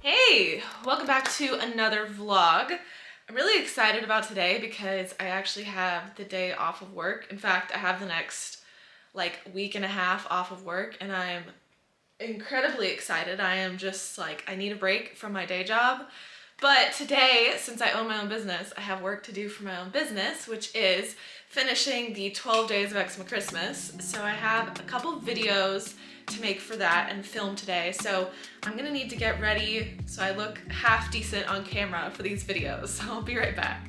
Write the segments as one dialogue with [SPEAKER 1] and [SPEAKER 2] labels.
[SPEAKER 1] Hey, welcome back to another vlog. I'm really excited about today because I actually have the day off of work. In fact, I have the next week and a half off of work and I'm incredibly excited. I am just I need a break from my day job. But today, since I own my own business, I have work to do for my own business, which is finishing the 12 Days of Eczema Christmas. So I have a couple videos to make for that and film today. So I'm gonna need to get ready so I look half decent on camera for these videos. So I'll be right back.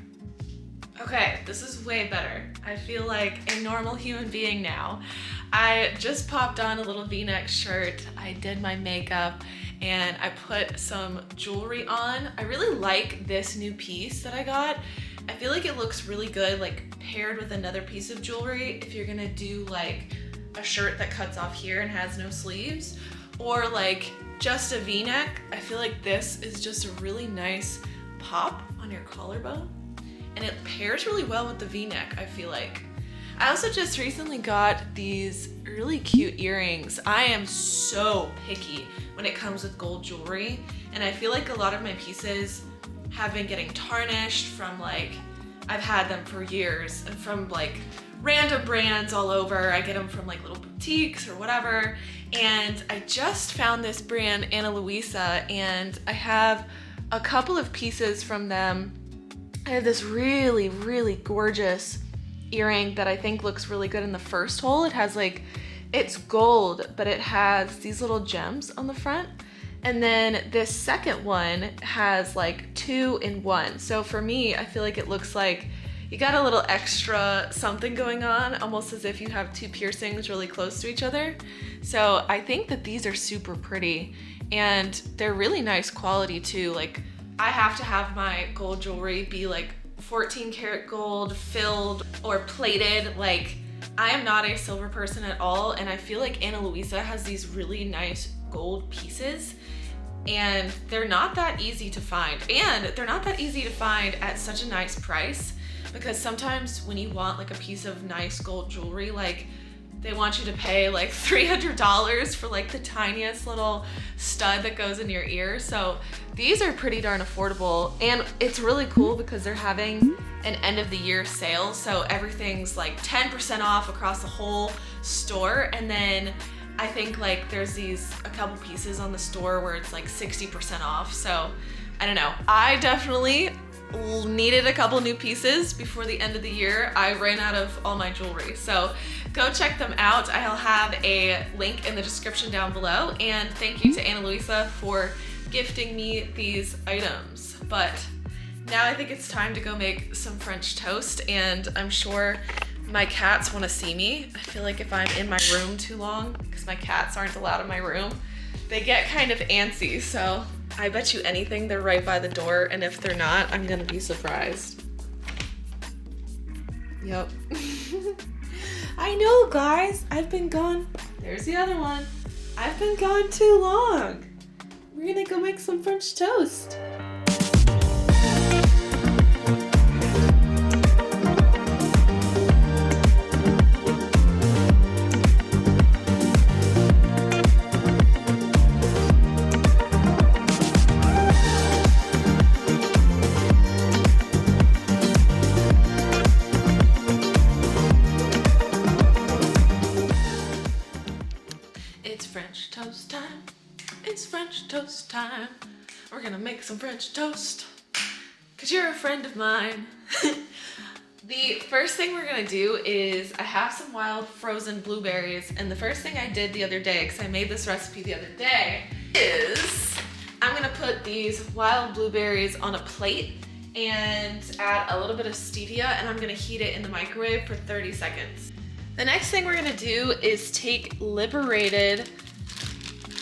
[SPEAKER 1] Okay, this is way better. I feel like a normal human being now. I just popped on a little V-neck shirt, I did my makeup, and I put some jewelry on. I really like this new piece that I got. I feel like it looks really good paired with another piece of jewelry if you're gonna do a shirt that cuts off here and has no sleeves, or just a V-neck. I feel like this is just a really nice pop on your collarbone. And it pairs really well with the V-neck, I feel like. I also just recently got these really cute earrings. I am so picky when it comes with gold jewelry, and I feel like a lot of my pieces have been getting tarnished from I've had them for years, and from random brands all over. I get them from little boutiques or whatever, and I just found this brand, Ana Luisa, and I have a couple of pieces from them. I have this really, really gorgeous earring that I think looks really good in the first hole. It has it's gold, but it has these little gems on the front. And then this second one has 2 in 1. So for me, I feel like it looks like you got a little extra something going on, almost as if you have 2 piercings really close to each other. So I think that these are super pretty and they're really nice quality too. I have to have my gold jewelry be 14 karat gold filled or plated. I am not a silver person at all, and I feel like Ana Luisa has these really nice gold pieces, and they're not that easy to find. And they're not that easy to find at such a nice price, because sometimes when you want a piece of nice gold jewelry, they want you to pay $300 for the tiniest little stud that goes in your ear. So these are pretty darn affordable, and it's really cool because they're having an end of the year sale. So everything's 10% off across the whole store. And then I think there's a couple pieces on the store where it's 60% off. So I don't know. I definitely needed a couple new pieces before the end of the year. I ran out of all my jewelry. So go check them out. I'll have a link in the description down below. And thank you to Ana Luisa for gifting me these items. But now I think it's time to go make some French toast, and I'm sure my cats want to see me. I feel like if I'm in my room too long, because my cats aren't allowed in my room, they get kind of antsy. So I bet you anything they're right by the door, and if they're not, I'm gonna be surprised. Yep. I know, guys, I've been gone. There's the other one. I've been gone too long. We're gonna go make some French toast. It's French toast time. It's French toast time. We're gonna make some French toast, 'cause you're a friend of mine. The first thing we're gonna do is I have some wild frozen blueberries, and the first thing I did the other day, because I made this recipe the other day, is I'm gonna put these wild blueberries on a plate and add a little bit of stevia, and I'm gonna heat it in the microwave for 30 seconds. The next thing we're gonna do is take Liberated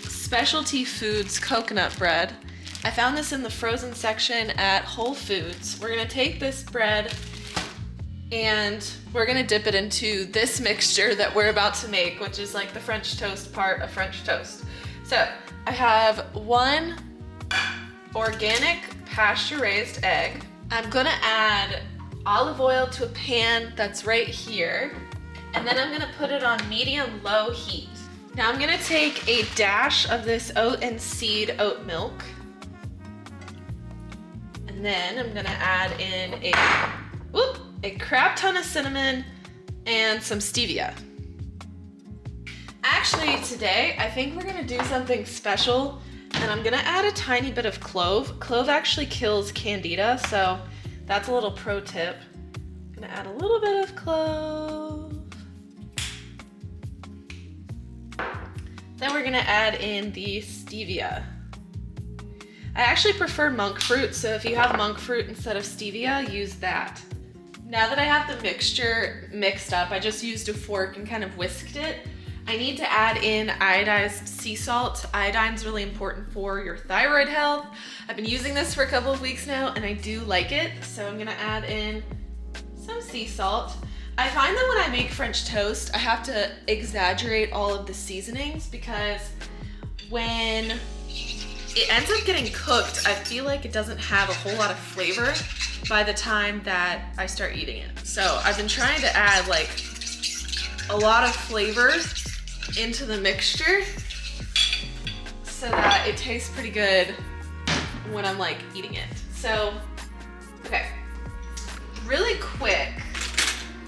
[SPEAKER 1] Specialty Foods coconut bread. I found this in the frozen section at Whole Foods. We're gonna take this bread and we're gonna dip it into this mixture that we're about to make, which is the French toast part of French toast. So I have 1 organic pasture-raised egg. I'm gonna add olive oil to a pan that's right here. And then I'm gonna put it on medium-low heat. Now I'm gonna take a dash of this oat and seed oat milk, And then I'm gonna add in a crap ton of cinnamon and some stevia. Actually, today, I think we're gonna do something special, and I'm gonna add a tiny bit of clove. Clove actually kills candida, so that's a little pro tip. I'm gonna add a little bit of clove. Then we're gonna add in the stevia. I actually prefer monk fruit, so if you have monk fruit instead of stevia, use that. Now that I have the mixture mixed up, I just used a fork and kind of whisked it. I need to add in iodized sea salt. Iodine's really important for your thyroid health. I've been using this for a couple of weeks now and I do like it, so I'm gonna add in some sea salt. I find that when I make French toast, I have to exaggerate all of the seasonings because when it ends up getting cooked, I feel like it doesn't have a whole lot of flavor by the time that I start eating it. So I've been trying to add like a lot of flavor into the mixture so that it tastes pretty good when I'm like eating it. So, okay, really quick,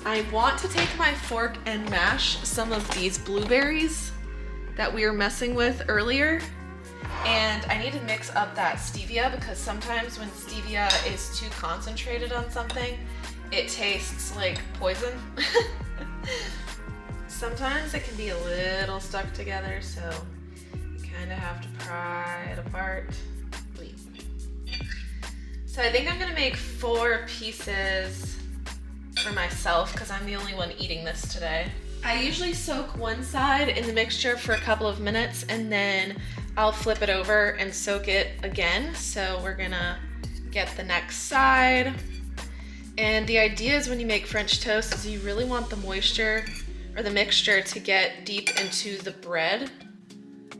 [SPEAKER 1] I want to take my fork and mash some of these blueberries that we were messing with earlier. And I need to mix up that stevia because sometimes when stevia is too concentrated on something, it tastes like poison. Sometimes it can be a little stuck together, so you kind of have to pry it apart. So I think I'm gonna make 4 pieces for myself because I'm the only one eating this today. I usually soak one side in the mixture for a couple of minutes and then I'll flip it over and soak it again. So we're gonna get the next side. And the idea is when you make French toast is you really want the moisture or the mixture to get deep into the bread.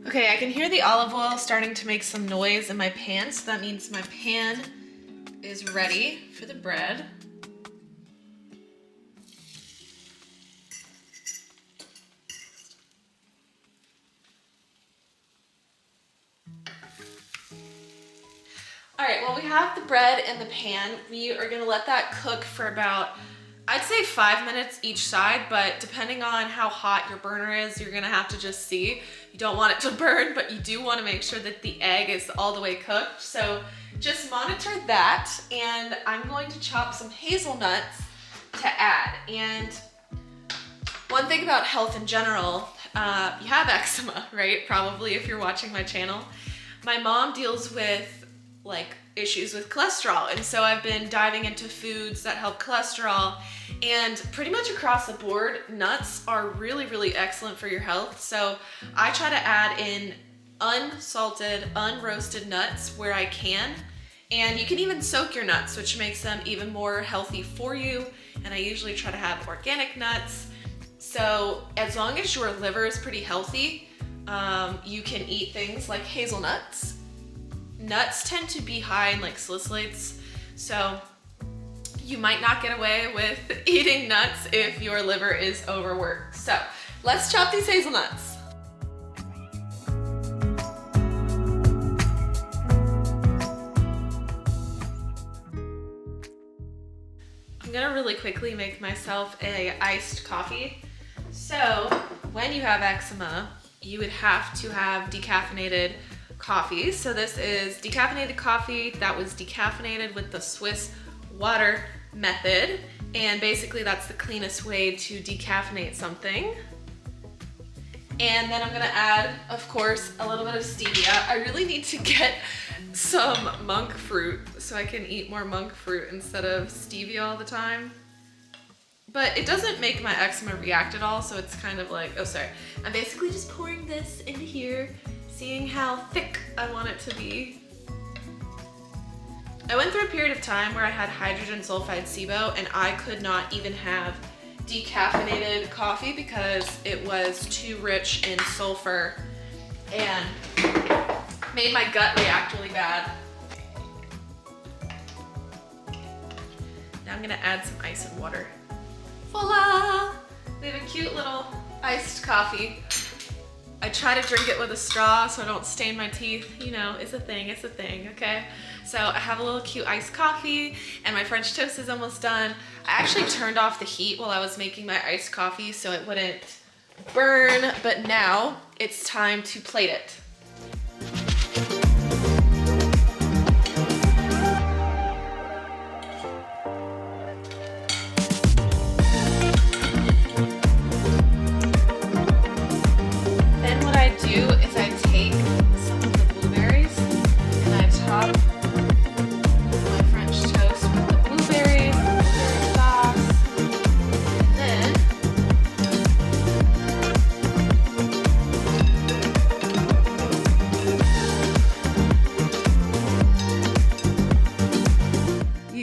[SPEAKER 1] Okay, I can hear the olive oil starting to make some noise in my pan, so that means my pan is ready for the bread. All right, well, we have the bread in the pan. We are gonna let that cook for about, I'd say 5 minutes each side, but depending on how hot your burner is, you're gonna have to just see. You don't want it to burn, but you do wanna make sure that the egg is all the way cooked. So just monitor that, and I'm going to chop some hazelnuts to add. And one thing about health in general, you have eczema, right? Probably if you're watching my channel. My mom deals with like issues with cholesterol, and so I've been diving into foods that help cholesterol, and pretty much across the board, nuts are really, really excellent for your health. So I try to add in unsalted, unroasted nuts where I can, and you can even soak your nuts, which makes them even more healthy for you. And I usually try to have organic nuts. So as long as your liver is pretty healthy, you can eat things like hazelnuts. Nuts tend to be high in like salicylates, so you might not get away with eating nuts if your liver is overworked. So let's chop these hazelnuts. I'm gonna really quickly make myself a iced coffee. So when you have eczema, you would have to have decaffeinated coffee. So this is decaffeinated coffee that was decaffeinated with the Swiss water method. And basically that's the cleanest way to decaffeinate something. And then I'm gonna add, of course, a little bit of stevia. I really need to get some monk fruit so I can eat more monk fruit instead of stevia all the time. But it doesn't make my eczema react at all, so it's kind of like, oh sorry. I'm basically just pouring this into here, seeing how thick I want it to be. I went through a period of time where I had hydrogen sulfide SIBO and I could not even have decaffeinated coffee because it was too rich in sulfur and made my gut react really bad. Now I'm gonna add some ice and water. Voila! We have a cute little iced coffee. I try to drink it with a straw so I don't stain my teeth. You know, it's a thing, okay? So I have a little cute iced coffee and my French toast is almost done. I actually turned off the heat while I was making my iced coffee so it wouldn't burn, but now it's time to plate it.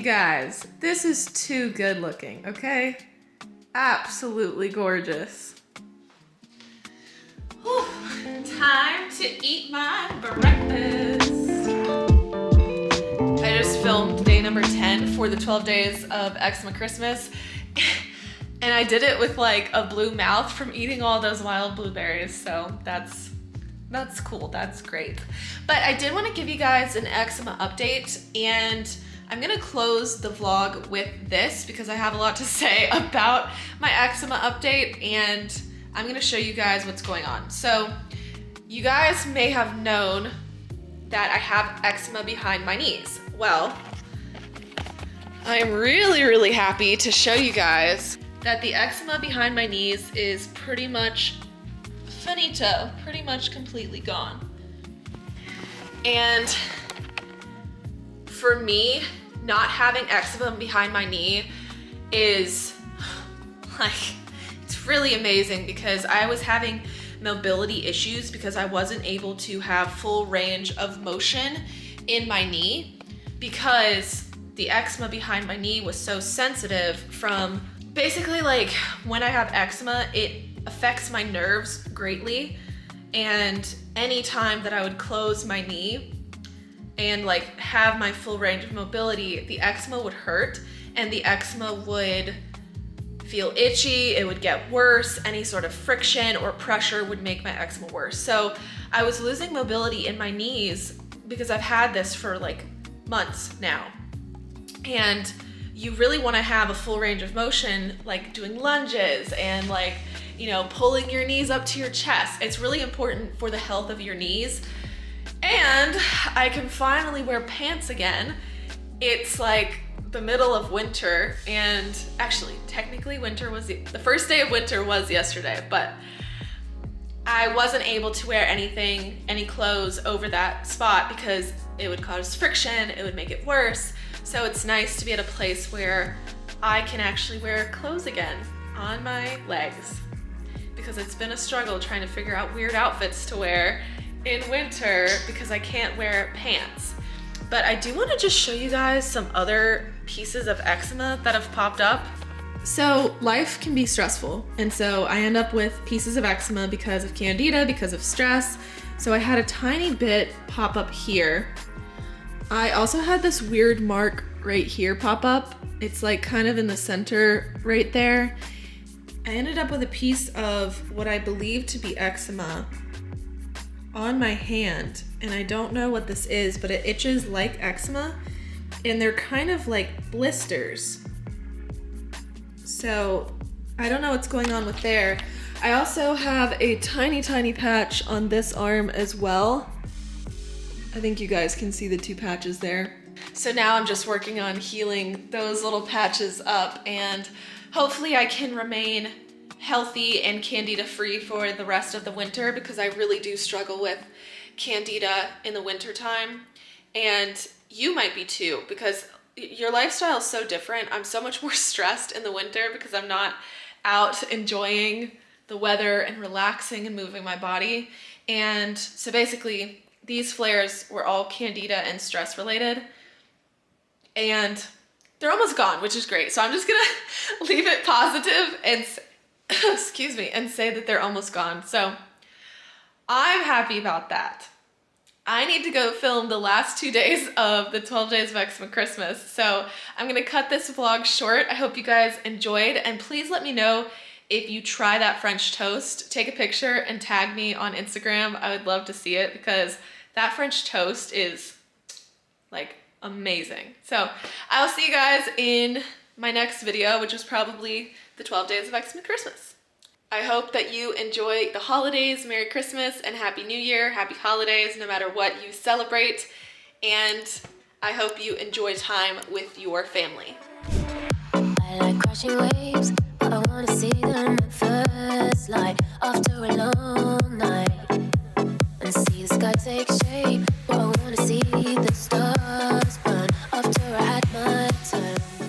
[SPEAKER 1] Guys, this is too good looking, okay? Absolutely gorgeous. Whew. Time to eat my breakfast. I just filmed day number 10 for the 12 days of Eczema Christmas. And I did it with like a blue mouth from eating all those wild blueberries. So that's cool, that's great. But I did want to give you guys an eczema update, and I'm gonna close the vlog with this because I have a lot to say about my eczema update, and I'm gonna show you guys what's going on. So you guys may have known that I have eczema behind my knees. Well, I am really happy to show you guys that the eczema behind my knees is pretty much finito, pretty much completely gone. And for me, not having eczema behind my knee is like, it's really amazing because I was having mobility issues because I wasn't able to have full range of motion in my knee because the eczema behind my knee was so sensitive from basically like when I have eczema, it affects my nerves greatly. And any time that I would close my knee and like have my full range of mobility, the eczema would hurt and the eczema would feel itchy, it would get worse, any sort of friction or pressure would make my eczema worse. So I was losing mobility in my knees because I've had this for like months now. And you really wanna have a full range of motion, like doing lunges and like, you know, pulling your knees up to your chest. It's really important for the health of your knees. And I can finally wear pants again. It's like the middle of winter, and actually technically winter was the first day of winter was yesterday, but I wasn't able to wear any clothes over that spot because it would cause friction, it would make it worse. So it's nice to be at a place where I can actually wear clothes again on my legs, because it's been a struggle trying to figure out weird outfits to wear in winter because I can't wear pants. But I do want to just show you guys some other pieces of eczema that have popped up. So life can be stressful, and so I end up with pieces of eczema because of candida, because of stress. So I had a tiny bit pop up here. I also had this weird mark right here pop up. It's like kind of in the center right there. I ended up with a piece of what I believe to be eczema on my hand, and I don't know what this is, but it itches like eczema, and they're kind of like blisters. So I don't know what's going on with there. I also have a tiny patch on this arm as well. I think you guys can see the two patches there. So now I'm just working on healing those little patches up, and hopefully I can remain healthy and candida free for the rest of the winter, because I really do struggle with candida in the winter time. And you might be too, because your lifestyle is so different. I'm so much more stressed in the winter because I'm not out enjoying the weather and relaxing and moving my body. And so basically these flares were all candida and stress related, and they're almost gone, which is great. So I'm just gonna leave it positive and excuse me, and say that they're almost gone. So I'm happy about that. I need to go film the last 2 days of the 12 days of Eczema Christmas. So I'm gonna cut this vlog short. I hope you guys enjoyed, and please let me know if you try that French toast, take a picture and tag me on Instagram. I would love to see it because that French toast is like amazing. So I'll see you guys in my next video, which is probably the 12 days of Xmas Christmas. I hope that you enjoy the holidays. Merry Christmas and Happy New Year. Happy holidays, no matter what you celebrate. And I hope you enjoy time with your family.
[SPEAKER 2] I like crashing waves, but I wanna see them at first light after a long night and see the sky take shape. But I wanna see the stars burn after I had my turn.